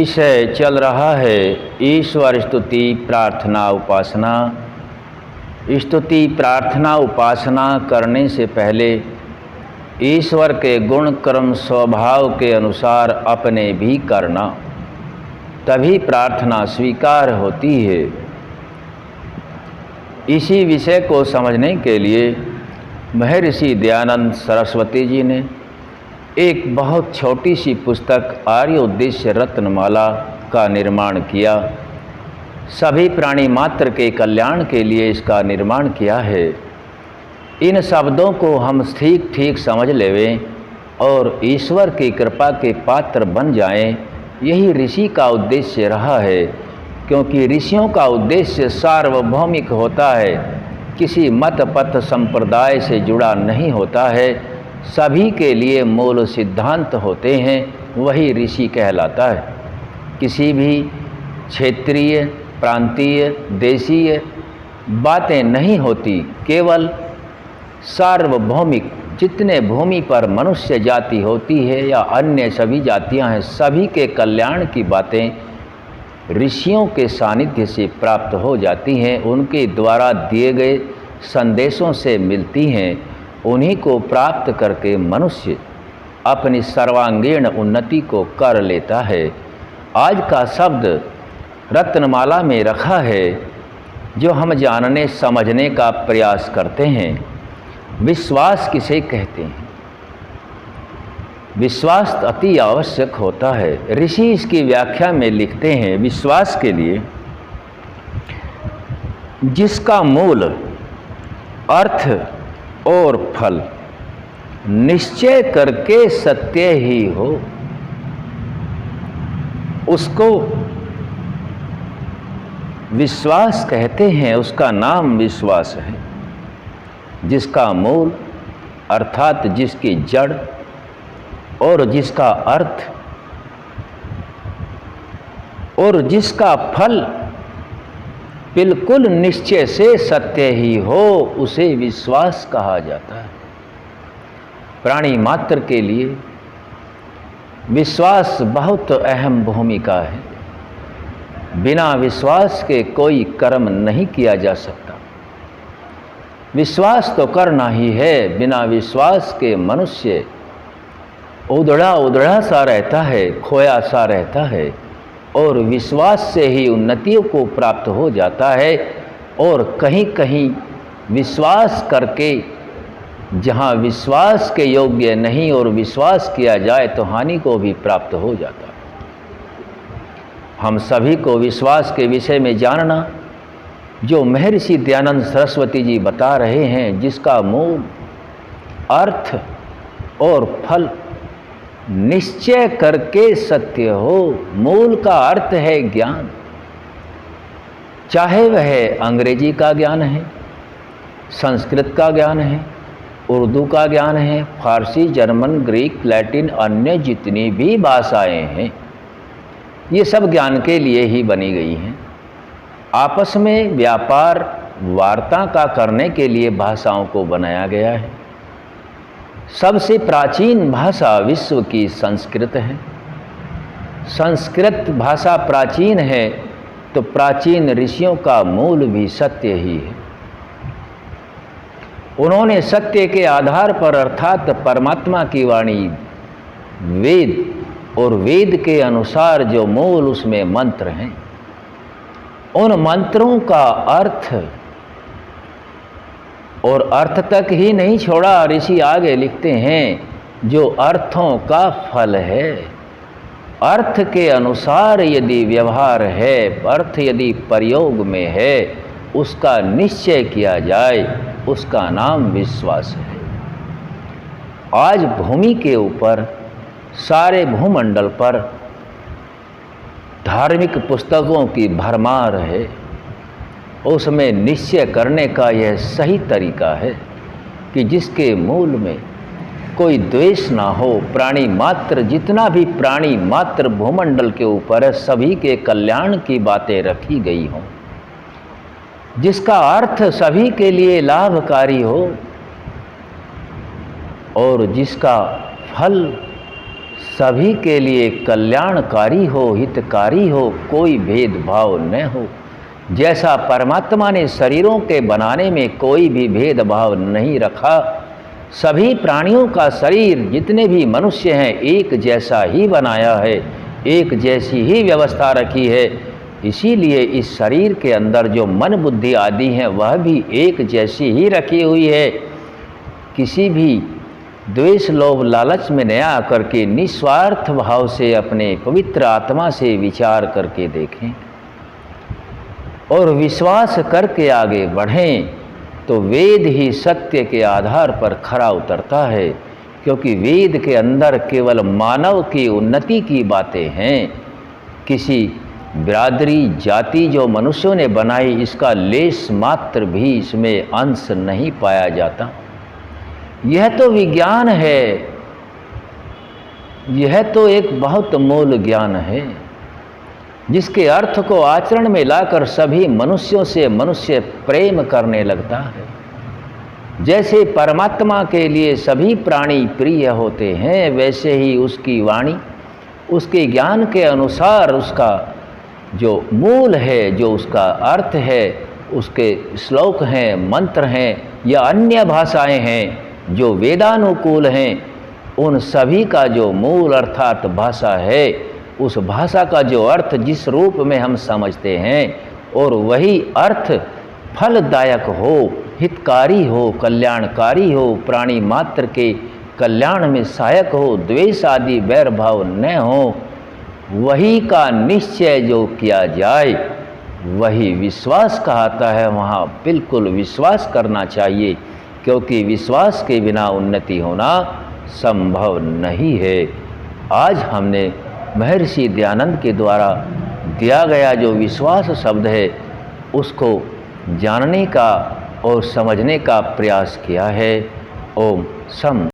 विषय चल रहा है ईश्वर स्तुति प्रार्थना उपासना। स्तुति प्रार्थना उपासना करने से पहले ईश्वर के गुण कर्म स्वभाव के अनुसार अपने भी करना, तभी प्रार्थना स्वीकार होती है। इसी विषय को समझने के लिए महर्षि दयानंद सरस्वती जी ने एक बहुत छोटी सी पुस्तक आर्योद्देश्य रत्नमाला का निर्माण किया। सभी प्राणी मात्र के कल्याण के लिए इसका निर्माण किया है। इन शब्दों को हम ठीक ठीक समझ लेवें और ईश्वर की कृपा के पात्र बन जाएं, यही ऋषि का उद्देश्य रहा है। क्योंकि ऋषियों का उद्देश्य सार्वभौमिक होता है, किसी मत पथ संप्रदाय से जुड़ा नहीं होता है, सभी के लिए मूल सिद्धांत होते हैं, वही ऋषि कहलाता है। किसी भी क्षेत्रीय, प्रांतीय, देशीय बातें नहीं होती, केवल सार्वभौमिक जितने भूमि पर मनुष्य जाति होती है या अन्य सभी जातियां हैं, सभी के कल्याण की बातें ऋषियों के सानिध्य से प्राप्त हो जाती हैं, उनके द्वारा दिए गए संदेशों से मिलती हैं। उन्हीं को प्राप्त करके मनुष्य अपनी सर्वांगीण उन्नति को कर लेता है। आज का शब्द रत्नमाला में रखा है, जो हम जानने समझने का प्रयास करते हैं। विश्वास किसे कहते हैं? विश्वास अति आवश्यक होता है। ऋषि इसकी व्याख्या में लिखते हैं, विश्वास के लिए जिसका मूल अर्थ और फल निश्चय करके सत्य ही हो, उसको विश्वास कहते हैं। उसका नाम विश्वास है। जिसका मूल अर्थात जिसकी जड़ और जिसका अर्थ और जिसका फल बिल्कुल निश्चय से सत्य ही हो, उसे विश्वास कहा जाता है। प्राणी मात्र के लिए विश्वास बहुत अहम भूमिका है। बिना विश्वास के कोई कर्म नहीं किया जा सकता। विश्वास तो करना ही है। बिना विश्वास के मनुष्य उधड़ा उधड़ा सा रहता है, खोया सा रहता है, और विश्वास से ही उन्नतियों को प्राप्त हो जाता है। और कहीं कहीं विश्वास करके जहाँ विश्वास के योग्य नहीं और विश्वास किया जाए तो हानि को भी प्राप्त हो जाता है। हम सभी को विश्वास के विषय में जानना, जो महर्षि दयानंद सरस्वती जी बता रहे हैं, जिसका मूल अर्थ और फल निश्चय करके सत्य हो। मूल का अर्थ है ज्ञान, चाहे वह अंग्रेजी का ज्ञान है, संस्कृत का ज्ञान है, उर्दू का ज्ञान है, फारसी, जर्मन, ग्रीक, लैटिन, अन्य जितनी भी भाषाएं हैं, ये सब ज्ञान के लिए ही बनी गई हैं। आपस में व्यापार वार्ता का करने के लिए भाषाओं को बनाया गया है। सबसे प्राचीन भाषा विश्व की संस्कृत है। संस्कृत भाषा प्राचीन है तो प्राचीन ऋषियों का मूल भी सत्य ही है। उन्होंने सत्य के आधार पर अर्थात परमात्मा की वाणी वेद और वेद के अनुसार जो मूल उसमें मंत्र हैं, उन मंत्रों का अर्थ और अर्थ तक ही नहीं छोड़ा। ऋषि आगे लिखते हैं, जो अर्थों का फल है, अर्थ के अनुसार यदि व्यवहार है, अर्थ यदि प्रयोग में है, उसका निश्चय किया जाए, उसका नाम विश्वास है। आज भूमि के ऊपर, सारे भूमंडल पर धार्मिक पुस्तकों की भरमार है। उसमें निश्चय करने का यह सही तरीका है कि जिसके मूल में कोई द्वेष ना हो। प्राणी मात्र, जितना भी प्राणी मात्र भूमंडल के ऊपर है, सभी के कल्याण की बातें रखी गई हों, जिसका अर्थ सभी के लिए लाभकारी हो और जिसका फल सभी के लिए कल्याणकारी हो, हितकारी हो, कोई भेदभाव न हो। जैसा परमात्मा ने शरीरों के बनाने में कोई भी भेदभाव नहीं रखा, सभी प्राणियों का शरीर जितने भी मनुष्य हैं एक जैसा ही बनाया है, एक जैसी ही व्यवस्था रखी है। इसीलिए इस शरीर के अंदर जो मन बुद्धि आदि हैं वह भी एक जैसी ही रखी हुई है। किसी भी द्वेष लोभ लालच में न आकर के निस्वार्थ भाव से अपने पवित्र आत्मा से विचार करके देखें और विश्वास करके आगे बढ़ें, तो वेद ही सत्य के आधार पर खरा उतरता है। क्योंकि वेद के अंदर केवल मानव की उन्नति की बातें हैं। किसी बिरादरी जाति जो मनुष्यों ने बनाई, इसका लेश मात्र भी इसमें अंश नहीं पाया जाता। यह तो विज्ञान है, यह तो एक बहुत मूल ज्ञान है, जिसके अर्थ को आचरण में लाकर सभी मनुष्यों से मनुष्य प्रेम करने लगता है। जैसे परमात्मा के लिए सभी प्राणी प्रिय होते हैं, वैसे ही उसकी वाणी, उसके ज्ञान के अनुसार उसका जो मूल है, जो उसका अर्थ है, उसके श्लोक हैं, मंत्र हैं या अन्य भाषाएं हैं जो वेदानुकूल हैं, उन सभी का जो मूल अर्थात भाषा है, उस भाषा का जो अर्थ जिस रूप में हम समझते हैं और वही अर्थ फलदायक हो, हितकारी हो, कल्याणकारी हो, प्राणी मात्र के कल्याण में सहायक हो, द्वेष आदि वैर भाव न हो, वही का निश्चय जो किया जाए वही विश्वास कहता है। वहाँ बिल्कुल विश्वास करना चाहिए, क्योंकि विश्वास के बिना उन्नति होना संभव नहीं है। आज हमने महर्षि दयानंद के द्वारा दिया गया जो विश्वास शब्द है उसको जानने का और समझने का प्रयास किया है। ओम सम